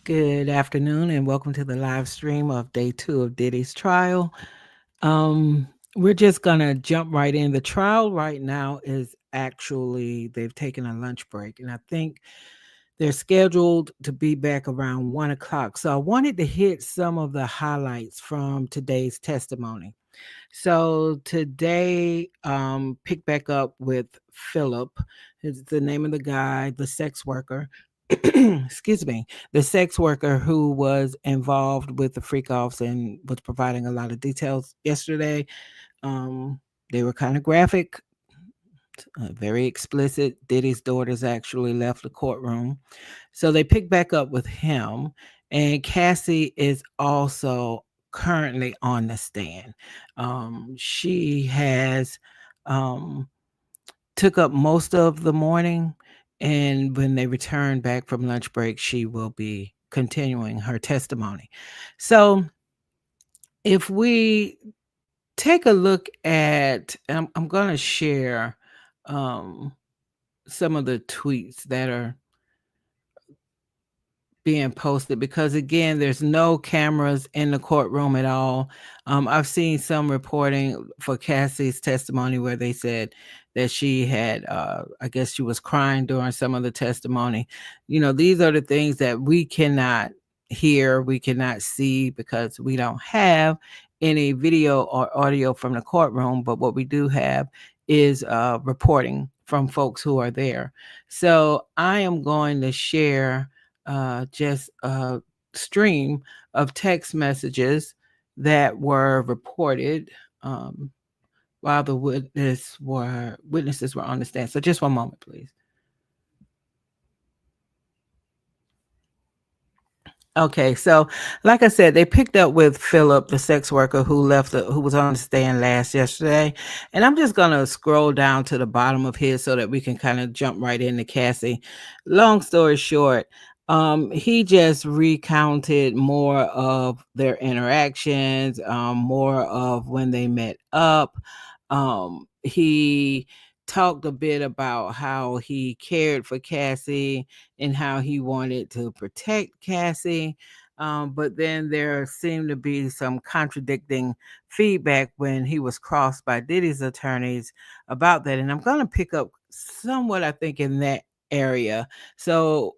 Good afternoon and welcome to the live stream of day 2 of Diddy's trial. Um, we're just gonna jump right in. The trial right now is actually they've taken a lunch break, and I think they're scheduled to be back around 1 o'clock. So I wanted to hit some of the highlights from today's testimony. So today, pick back up with Philip. Is the name of the guy, the sex worker. Excuse me, the sex worker who was involved with the freak offs and was providing a lot of details yesterday. Um, they were kind of graphic, very explicit. Diddy's daughters actually left the courtroom. So they pick back up with him. And Cassie is also currently on the stand. She has um, took up most of the morning. And when they return back from lunch break, she will be continuing her testimony. So if we take a look at, I'm going to share um, some of the tweets that are being posted because again there's no cameras in the courtroom at all. I've seen some reporting for Cassie's testimony where they said that she had I guess she was crying during some of the testimony. These are the things that we cannot hear, we cannot see because we don't have any video or audio from the courtroom, but what we do have is reporting from folks who are there. So I am going to share just a stream of text messages that were reported um, while the witnesses were on the stand. So just one moment, please. Okay, so like I said, they picked up with Philip, the sex worker who was on the stand yesterday, and I'm just gonna scroll down to the bottom of his so that we can kind of jump right into Cassie. Long story short, he just recounted more of their interactions, more of when they met up. He talked a bit about how he cared for Cassie and how he wanted to protect Cassie. But then there seemed to be some contradicting feedback when he was crossed by Diddy's attorneys about that. And I'm going to pick up somewhat, I think, in that area. So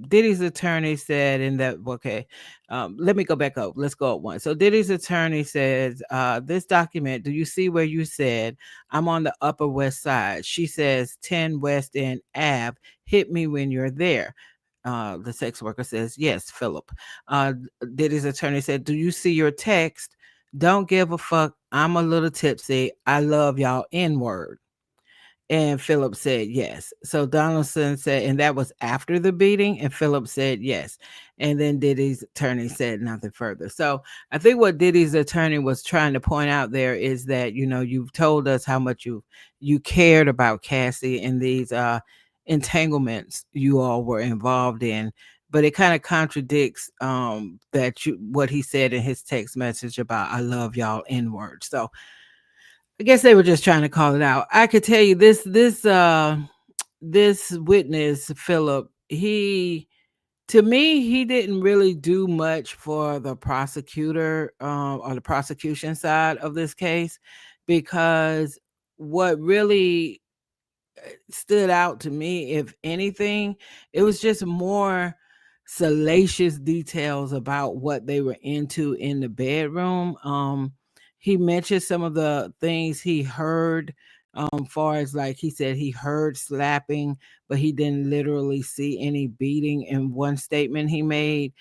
Diddy's attorney said in that, okay, let me go back up. Let's go up one. So Diddy's attorney says, this document, do you see where you said, I'm on the Upper West Side? She says 10 West End Ave. Hit me when you're there. The sex worker says, yes, Philip. Diddy's attorney said, do you see your text? Don't give a fuck. I'm a little tipsy. I love y'all N-word. And Philip said yes. So Donaldson said, and that was after the beating, and Philip said yes. And then Diddy's attorney said nothing further. So I think what Diddy's attorney was trying to point out there is that, you've told us how much you cared about Cassie and these entanglements you all were involved in. But it kind of contradicts what he said in his text message about I love y'all N-word. So I guess they were just trying to call it out. I could tell you this witness, Philip, to me, he didn't really do much for the prosecutor or the prosecution side of this case, because what really stood out to me, if anything, it was just more salacious details about what they were into in the bedroom. He mentioned some of the things he heard, far as like he said he heard slapping, but he didn't literally see any beating in one statement he made.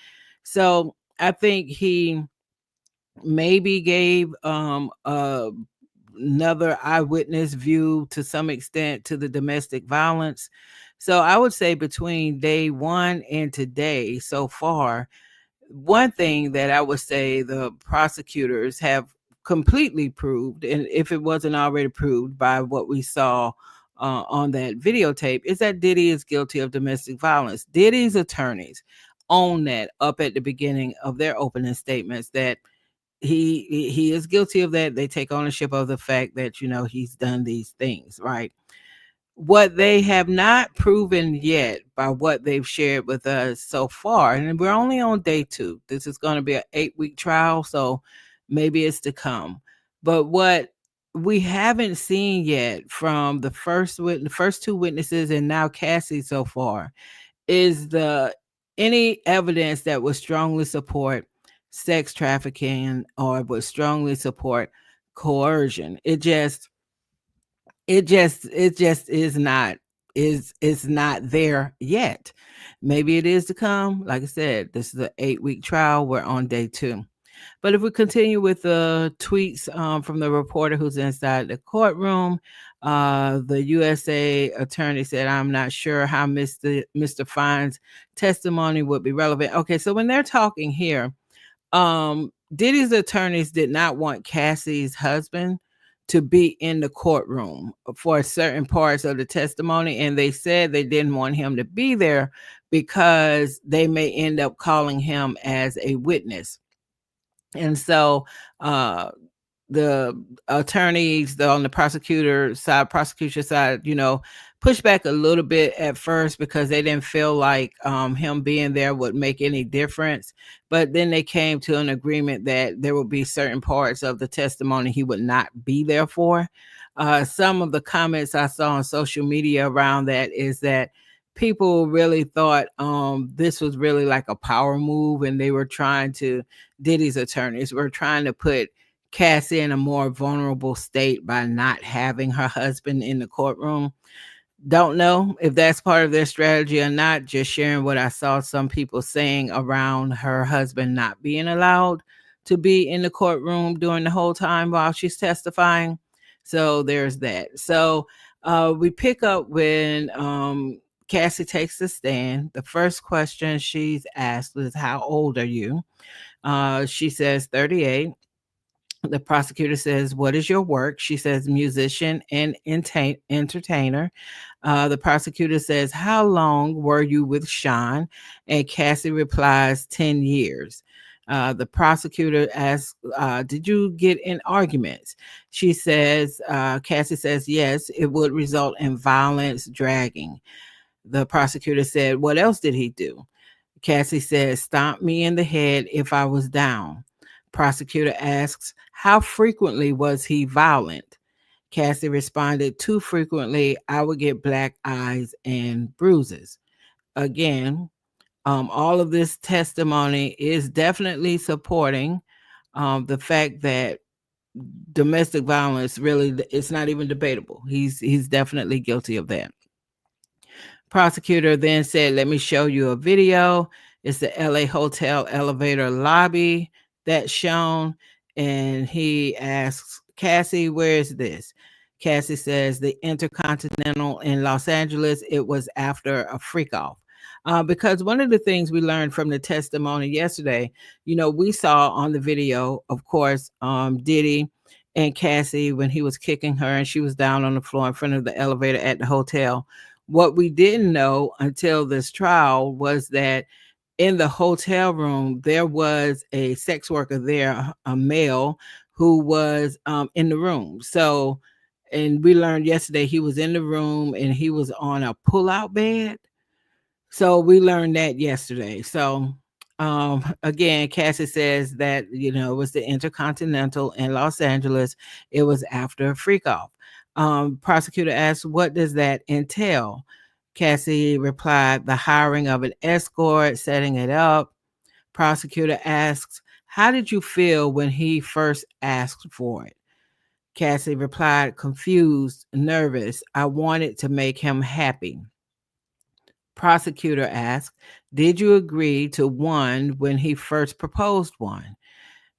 So I think he maybe gave another eyewitness view to some extent to the domestic violence. So I would say between day one and today so far, one thing that I would say the prosecutors have completely proved, and if it wasn't already proved by what we saw on that videotape, is that Diddy is guilty of domestic violence. Diddy's attorneys own that up at the beginning of their opening statements that he is guilty of that. They take ownership of the fact that he's done these things, right? What they have not proven yet by what they've shared with us so far, and we're only on day 2. This is going to be an 8-week trial, so maybe it's to come. But what we haven't seen yet from the first 2 witnesses and now Cassie so far is the any evidence that would strongly support sex trafficking or would strongly support coercion. It just is not there yet. Maybe it is to come. Like I said, this is an 8-week trial. We're on day 2. But if we continue with the tweets from the reporter who's inside the courtroom, the USA attorney said, "I'm not sure how Mr. Fine's testimony would be relevant." Okay, so when they're talking here, Diddy's attorneys did not want Cassie's husband to be in the courtroom for certain parts of the testimony, and they said they didn't want him to be there because they may end up calling him as a witness. And so the attorneys on the prosecution side, pushed back a little bit at first because they didn't feel like him being there would make any difference. But then they came to an agreement that there would be certain parts of the testimony he would not be there for. Some of the comments I saw on social media around that is that people really thought this was really like a power move, and Diddy's attorneys were trying to put Cassie in a more vulnerable state by not having her husband in the courtroom. Don't know if that's part of their strategy or not. Just sharing what I saw some people saying around her husband not being allowed to be in the courtroom during the whole time while she's testifying. So there's that. So we pick up when Cassie takes the stand. The first question she's asked is, "How old are you?" She says 38. The prosecutor says, "What is your work?" She says, "Musician and entertainer." The prosecutor says, "How long were you with Sean?" And Cassie replies, 10 years. The prosecutor asks, "Did you get in arguments?" Cassie says, "Yes, it would result in violence, dragging." The prosecutor said, "What else did he do?" Cassie says, "Stomp me in the head if I was down." Prosecutor asks, "How frequently was he violent?" Cassie responded, "Too frequently, I would get black eyes and bruises." Again, all of this testimony is definitely supporting the fact that domestic violence really, it's not even debatable. He's definitely guilty of that. Prosecutor then said, "Let me show you a video." It's the LA hotel elevator lobby that's shown. And he asks Cassie, "Where is this?" Cassie says, "The Intercontinental in Los Angeles. It was after a freak off." Because one of the things we learned from the testimony yesterday, we saw on the video, of course, Diddy and Cassie when he was kicking her and she was down on the floor in front of the elevator at the hotel. What we didn't know until this trial was that in the hotel room, there was a sex worker there, a male, who was in the room. So, and we learned yesterday he was in the room and he was on a pull-out bed. So we learned that yesterday. So again, Cassie says that, it was the Intercontinental in Los Angeles. It was after a freak off. Prosecutor asked, "What does that entail?" Cassie replied, "The hiring of an escort, setting it up." Prosecutor asks, "How did you feel when he first asked for it?" Cassie replied, "Confused, nervous. I wanted to make him happy." Prosecutor asked, "Did you agree to one when he first proposed one?"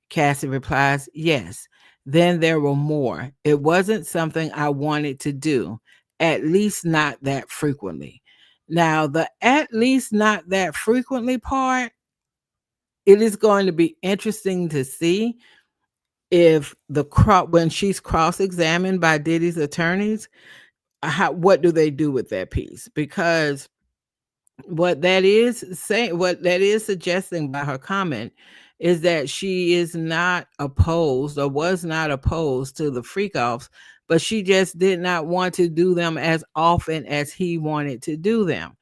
Cassie replies, "Yes. Then there were more. It wasn't something I wanted to do, at least not that frequently." Now, the "at least not that frequently" part, it is going to be interesting to see if when she's cross-examined by Diddy's attorneys, what do they do with that piece? Because what that is suggesting by her comment is that she is not opposed or was not opposed to the freak offs, but she just did not want to do them as often as he wanted to do them.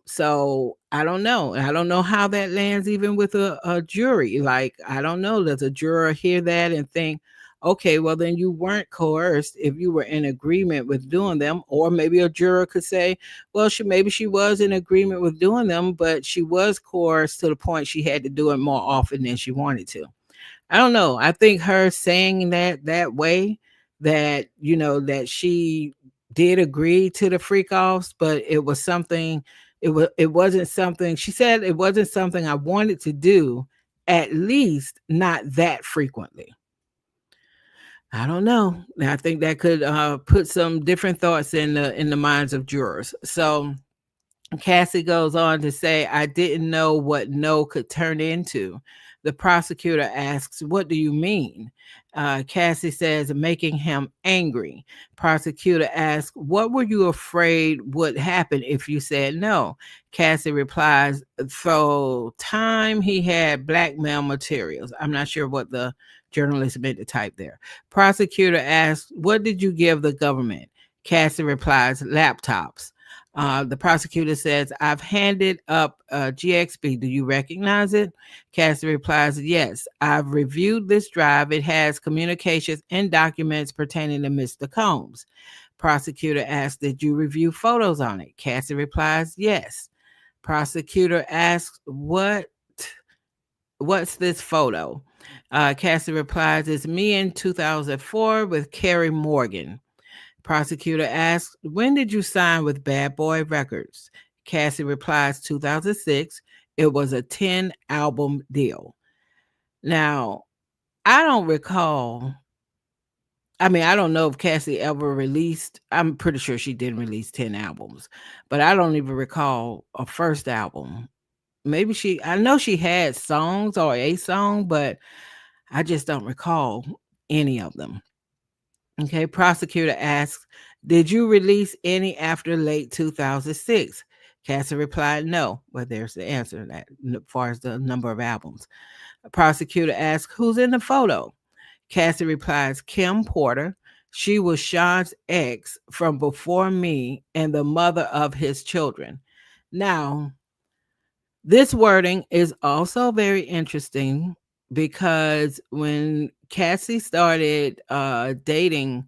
So I don't know. I don't know how that lands even with a jury. Like, I don't know. Does a juror hear that and think, okay, well, then you weren't coerced if you were in agreement with doing them? Or maybe a juror could say, well, maybe she was in agreement with doing them, but she was coerced to the point she had to do it more often than she wanted to. I don't know. I think her saying that way, that that she did agree to the freak offs, but it was something. It wasn't something she said. It wasn't something I wanted to do. At least not that frequently. I don't know. I think that could put some different thoughts in the minds of jurors. So Cassie goes on to say, I didn't know what no could turn into. The prosecutor asks, what do you mean? Cassie says, making him angry. Prosecutor asks, what were you afraid would happen if you said no? Cassie replies, through time he had blackmail materials. I'm not sure what the journalist meant to type there. Prosecutor asks, what did you give the government? Cassie replies, laptops. The prosecutor says, I've handed up GXB. Do you recognize it? Cassie replies, yes, I've reviewed this drive. It has communications and documents pertaining to Mr. Combs. Prosecutor asks, did you review photos on it? Cassie replies, yes. Prosecutor asks, what's this photo? Cassie replies, it's me in 2004 with Carrie Morgan. Prosecutor asks, when did you sign with Bad Boy Records? Cassie replies, 2006. It was a 10-album deal. Now, I don't recall. I mean, I don't know if Cassie ever released, I'm pretty sure she didn't release 10 albums, but I don't even recall a first album. Maybe I know she had songs or a song, but I just don't recall any of them. Okay, prosecutor asks, did you release any after late 2006? Cassie replied, no. Well, there's the answer that as far as the number of albums. A prosecutor asks, who's in the photo? Cassie replies, Kim Porter. She was Sean's ex from before me and the mother of his children. Now, this wording is also very interesting because when Cassie started dating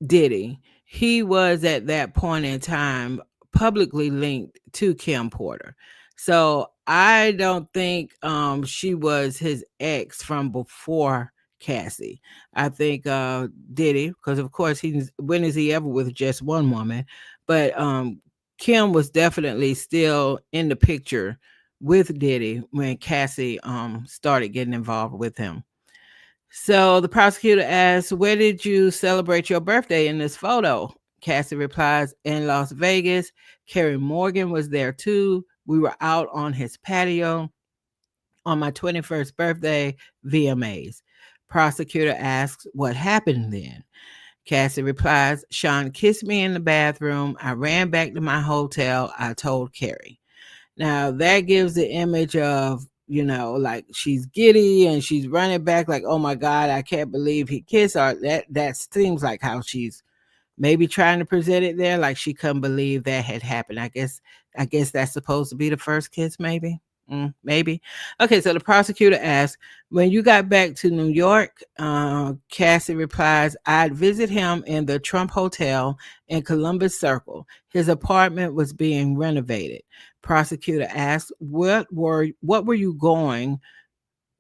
Diddy, he was at that point in time publicly linked to Kim Porter. So I don't think she was his ex from before Cassie. I think Diddy, because of course he's when is he ever with just one woman? But Kim was definitely still in the picture with Diddy when Cassie started getting involved with him. So the prosecutor asks, where did you celebrate your birthday in this photo? Cassie replies, in Las Vegas. Carrie Morgan was there too. We were out on his patio on my 21st birthday, VMAs. Prosecutor asks, what happened then? Cassie replies, Sean kissed me in the bathroom. I ran back to my hotel. I told Carrie. Now that gives the image of, like she's giddy and she's running back like, oh my God, I can't believe he kissed her. That seems like how she's maybe trying to present it there, like she couldn't believe that had happened. I guess that's supposed to be the first kiss, maybe. Maybe. Okay, so the prosecutor asks, when you got back to New York, Cassie replies, I'd visit him in the Trump Hotel in Columbus Circle. His apartment was being renovated. Prosecutor asks, what were you going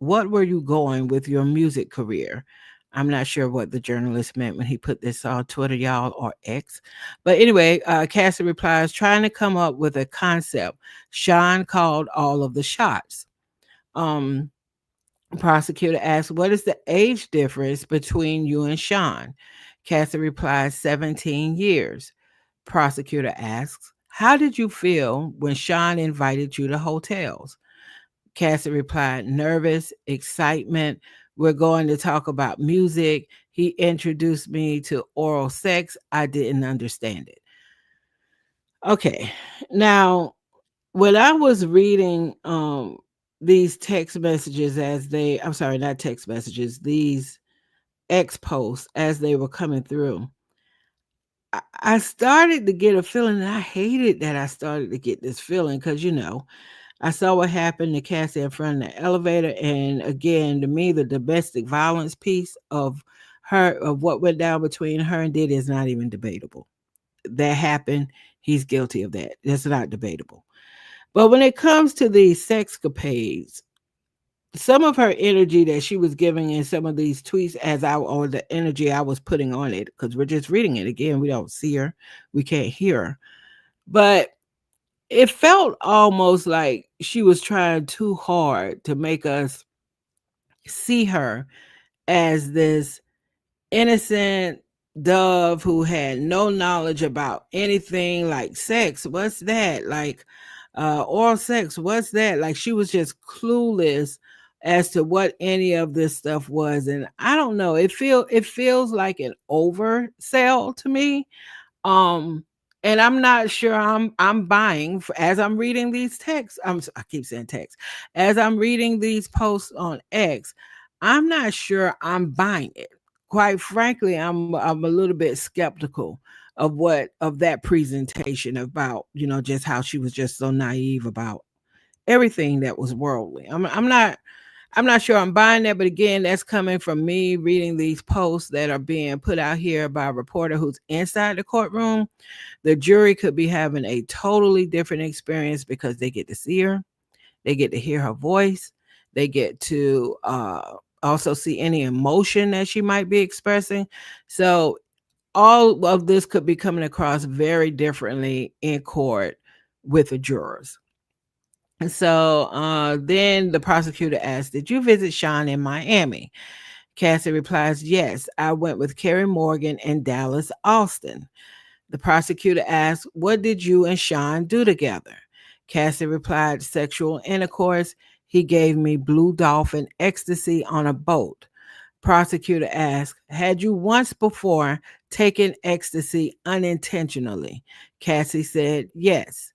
with your music career? I'm not sure what the journalist meant when he put this on Twitter, y'all, or X. But anyway, Cassie replies, trying to come up with a concept. Sean called all of the shots. Um, Prosecutor asks, what is the age difference between you and Sean? Cassie replies, 17 years. Prosecutor asks, how did you feel when Sean invited you to hotels? Cassie replied, nervous, excitement. We're going to talk about music. He introduced me to oral sex. I didn't understand it. Okay. Now, when I was reading these text messages I'm sorry, not text messages, these X posts as they were coming through, I started to get a feeling, and I hated that I started to get this feeling because, I saw what happened to Cassie in front of the elevator. And again, to me, the domestic violence piece of what went down between her and Diddy is not even debatable. That happened. He's guilty of that. That's not debatable. But when it comes to these sexcapades, some of her energy that she was giving in some of these tweets, or the energy I was putting on it, because we're just reading it again, we don't see her, we can't hear her. But it felt almost like she was trying too hard to make us see her as this innocent dove who had no knowledge about anything like sex. What's that? Like oral sex. What's that? Like she was just clueless as to what any of this stuff was. And I don't know. It feels like an oversell to me. Um, and I'm not sure I'm buying as I'm reading these texts. I keep saying text. As I'm reading these posts on X, I'm not sure I'm buying it. Quite frankly, I'm a little bit skeptical of that presentation about, just how she was just so naive about everything that was worldly. I'm not sure I'm buying that, but again, that's coming from me reading these posts that are being put out here by a reporter who's inside the courtroom. The jury could be having a totally different experience because they get to see her, they get to hear her voice, they get to also see any emotion that she might be expressing. So all of this could be coming across very differently in court with the jurors. And so then the prosecutor asked, "Did you visit Sean in Miami?" Cassie replies, "Yes, I went with Kerry Morgan and Dallas Austin." The prosecutor asked, "What did you and Sean do together?" Cassie replied, "Sexual intercourse. He gave me blue dolphin ecstasy on a boat." Prosecutor asked, "Had you once before taken ecstasy unintentionally?" Cassie said, "Yes."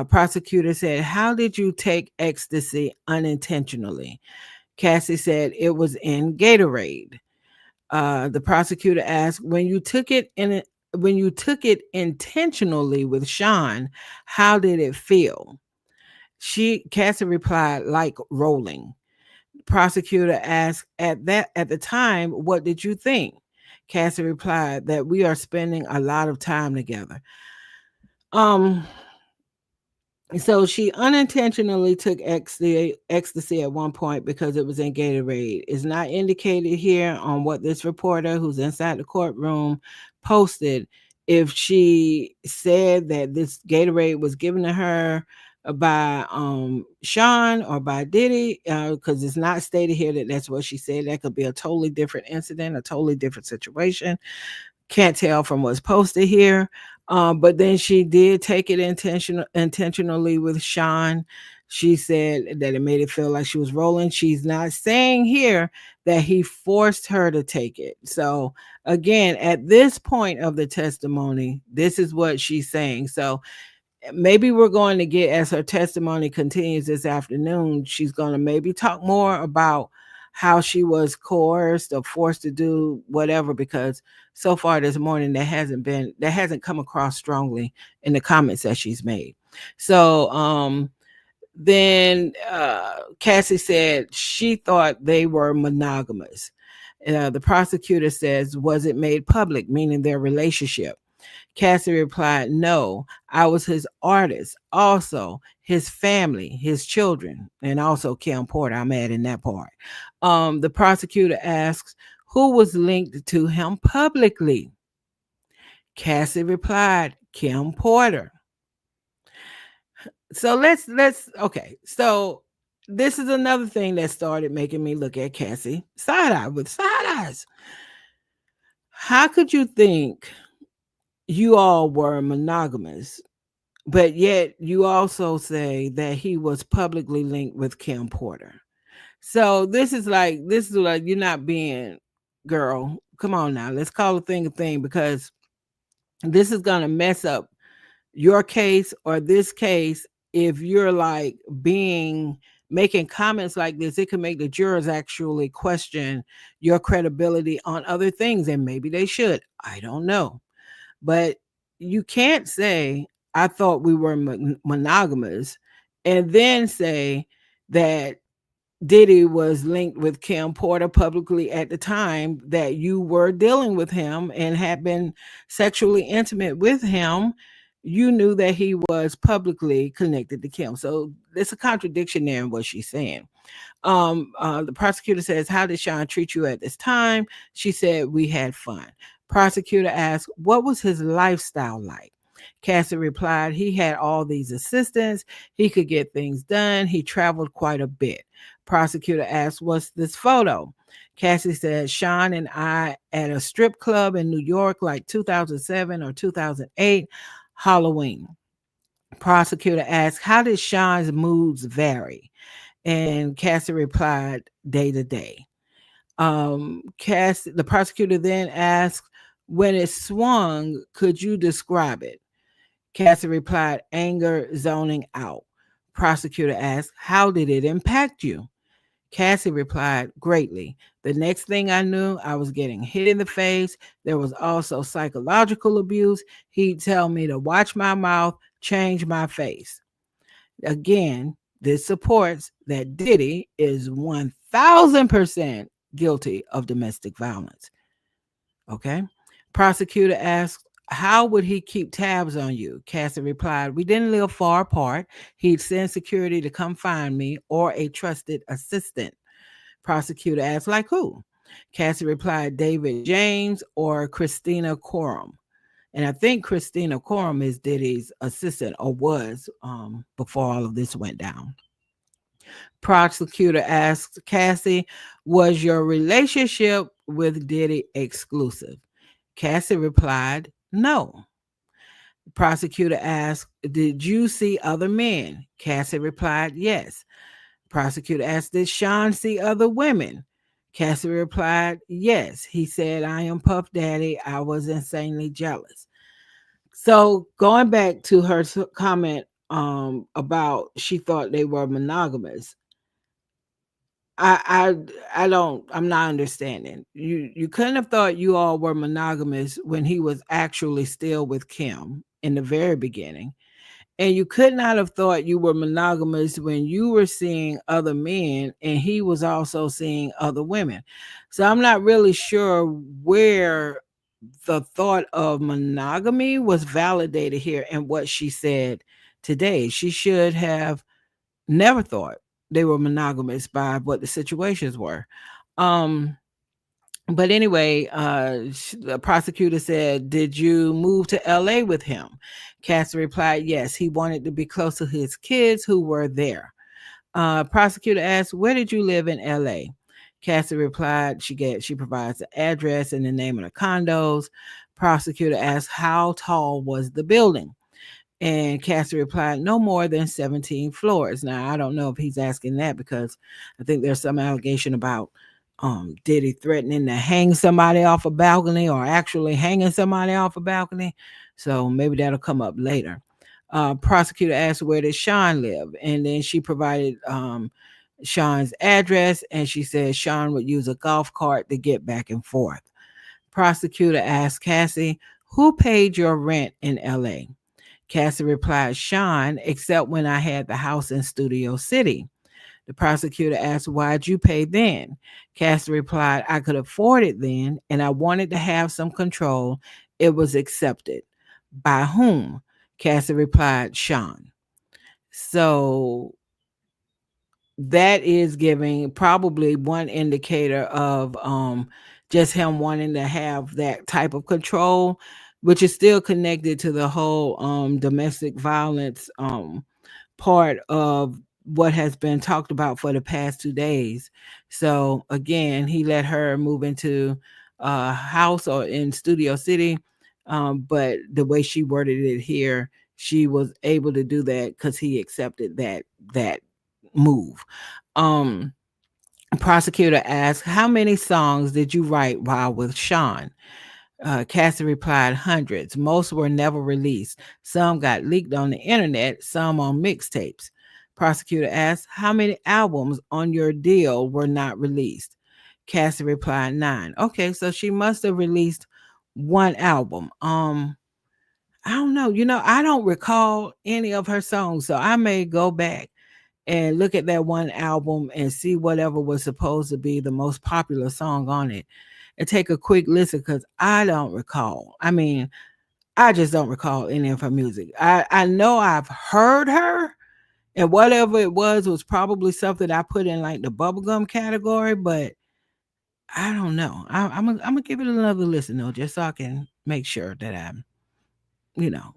Prosecutor said, "How did you take ecstasy unintentionally?" Cassie said, "It was in Gatorade." The prosecutor asked, when you took it intentionally with Sean, how did it feel?" Cassie replied, "Like rolling." Prosecutor asked, at the time, "What did you think?" Cassie replied, "That we are spending a lot of time together." Um, So she unintentionally took ecstasy at one point because it was in Gatorade. It's not indicated here on what this reporter who's inside the courtroom posted if she said that this Gatorade was given to her by Sean or by Diddy, because it's not stated here that that's what she said. That could be a totally different incident, a totally different situation. Can't tell from what's posted here. But then she did take it intentionally with Sean. She said that it made it feel like she was rolling. She's not saying here that he forced her to take it. So again, at this point of the testimony, this is what she's saying. So maybe we're going to get, as her testimony continues this afternoon, she's going to maybe talk more about how she was coerced or forced to do whatever, because so far this morning that hasn't come across strongly in the comments that she's made. So then Cassie said she thought they were monogamous. The prosecutor says, "Was it made public?" Meaning their relationship. Cassie replied, "No, I was his artist, also his family, his children, and also Kim Porter." I'm adding that part. The prosecutor asks, "Who was linked to him publicly?" Cassie replied, "Kim Porter." So let's okay. So this is another thing that started making me look at Cassie side eye with side eyes. How could you think you all were monogamous, but yet you also say that he was publicly linked with Kim Porter? So this is like you're not being, girl. Come on now, let's call a thing, because this is gonna mess up your case or this case if you're like being making comments like this, it can make the jurors actually question your credibility on other things, and maybe they should. I don't know. But you can't say, I thought we were monogamous, and then say that Diddy was linked with Kim Porter publicly at the time that you were dealing with him and had been sexually intimate with him. You knew that he was publicly connected to Kim. So there's a contradiction there in what she's saying. The prosecutor says, how did Sean treat you at this time? She said, we had fun. Prosecutor asked, what was his lifestyle like? Cassie replied, he had all these assistants. He could get things done. He traveled quite a bit. Prosecutor asked, what's this photo? Cassie said, Sean and I at a strip club in New York, like 2007 or 2008, Halloween. Prosecutor asked, how did Sean's moods vary? And Cassie replied, day to day. The prosecutor then asked, when it swung, could you describe it? Cassie replied, anger, zoning out. Prosecutor asked, how did it impact you? Cassie replied, greatly. The next thing I knew, I was getting hit in the face. There was also psychological abuse. He'd tell me to watch my mouth, change my face. Again, this supports that Diddy is 1000% guilty of domestic violence. Okay. Prosecutor asked, how would he keep tabs on you? Cassie replied, we didn't live far apart. He'd send security to come find me or a trusted assistant. Prosecutor asked, like who? Cassie replied, David James or Christina Coram. And I think Christina Coram is Diddy's assistant, or was, before all of this went down. Prosecutor asked Cassie, was your relationship with Diddy exclusive? Cassie replied, no. Prosecutor asked, did you see other men? Cassie replied, yes. Prosecutor asked, did Sean see other women? Cassie replied, yes. He said, I am Puff Daddy. I was insanely jealous. So going back to her comment about she thought they were monogamous, I'm not understanding. You couldn't have thought you all were monogamous when he was actually still with Kim in the very beginning. And you could not have thought you were monogamous when you were seeing other men and he was also seeing other women. So I'm not really sure where the thought of monogamy was validated here and what she said today. She should have never thought they were monogamous by what the situations were. Um, but anyway, the prosecutor said, did you move to LA with him? Cassie replied, yes, he wanted to be close to his kids who were there. Prosecutor asked, where did you live in LA? Cassie replied, she provides the address and the name of the condos. Prosecutor asked, how tall was the building? And Cassie replied, no more than 17 floors. Now, I don't know if he's asking that because I think there's some allegation about Diddy threatening to hang somebody off a balcony or actually hanging somebody off a balcony. So maybe that'll come up later. Prosecutor asked, where did Sean live? And then she provided Sean's address, and she said Sean would use a golf cart to get back and forth. Prosecutor asked Cassie, who paid your rent in LA? Cassie replied, Sean, except when I had the house in Studio City. The prosecutor asked, why'd you pay then? Cassie replied, I could afford it then, and I wanted to have some control. It was accepted. By whom? Cassie replied, Sean. So that is giving probably one indicator of just him wanting to have that type of control, which is still connected to the whole domestic violence part of what has been talked about for the past 2 days. So again, he let her move into a house or in Studio City, but the way she worded it here, she was able to do that because he accepted that move. Prosecutor asked, how many songs did you write while with Sean? Cassie replied, hundreds. Most were never released. Some got leaked on the internet, some on mixtapes. Prosecutor asked, how many albums on your deal were not released? Cassie replied, 9. Okay, so she must have released one album. I don't know. I don't recall any of her songs, so I may go back and look at that one album and see whatever was supposed to be the most popular song on it and take a quick listen because I don't recall. I mean, I just don't recall any of her music. I know I've heard her, and whatever it was probably something I put in like the bubblegum category, but I don't know. I'm gonna give it another listen though, just so I can make sure that I'm,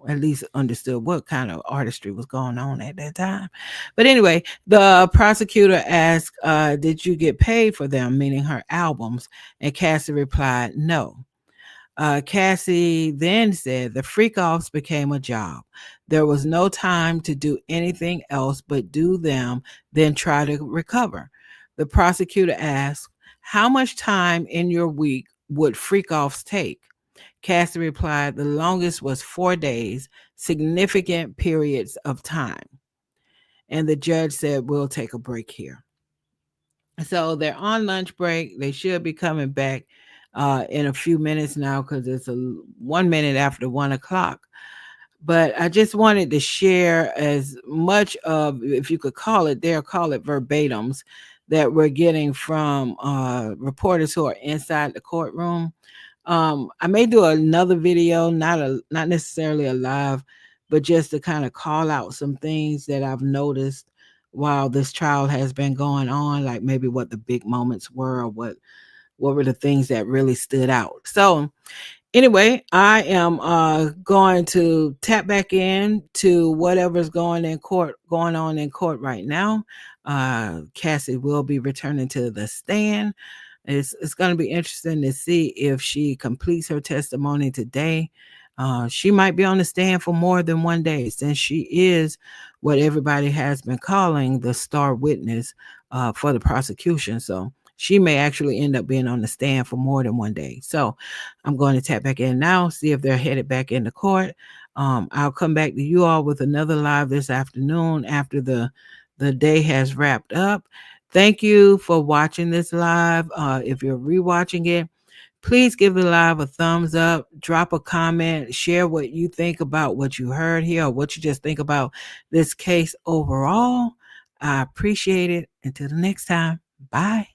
at least understood what kind of artistry was going on at that time. But anyway, the prosecutor asked, did you get paid for them, meaning her albums? And Cassie replied, no. Cassie then said the freak offs became a job. There was no time to do anything else but do them, then try to recover. The prosecutor asked, how much time in your week would freak offs take? Cassie replied, the longest was 4 days, significant periods of time. And the judge said, we'll take a break here. So they're on lunch break. They should be coming back in a few minutes now because it's 1 minute after 1 o'clock. But I just wanted to share as much of, if you could call it, verbatims that we're getting from reporters who are inside the courtroom. I may do another video, not necessarily a live, but just to kind of call out some things that I've noticed while this trial has been going on, like maybe what the big moments were or what were the things that really stood out. So anyway, I am going to tap back in to whatever's going on in court right now. Cassie will be returning to the stand. It's going to be interesting to see if she completes her testimony today. She might be on the stand for more than 1 day, since she is what everybody has been calling the star witness for the prosecution. So she may actually end up being on the stand for more than 1 day. So I'm going to tap back in now, see if they're headed back into court. I'll come back to you all with another live this afternoon after the day has wrapped up. Thank you for watching this live. If you're rewatching it, please give the live a thumbs up, drop a comment, share what you think about what you heard here or what you just think about this case overall. I appreciate it. Until the next time, bye.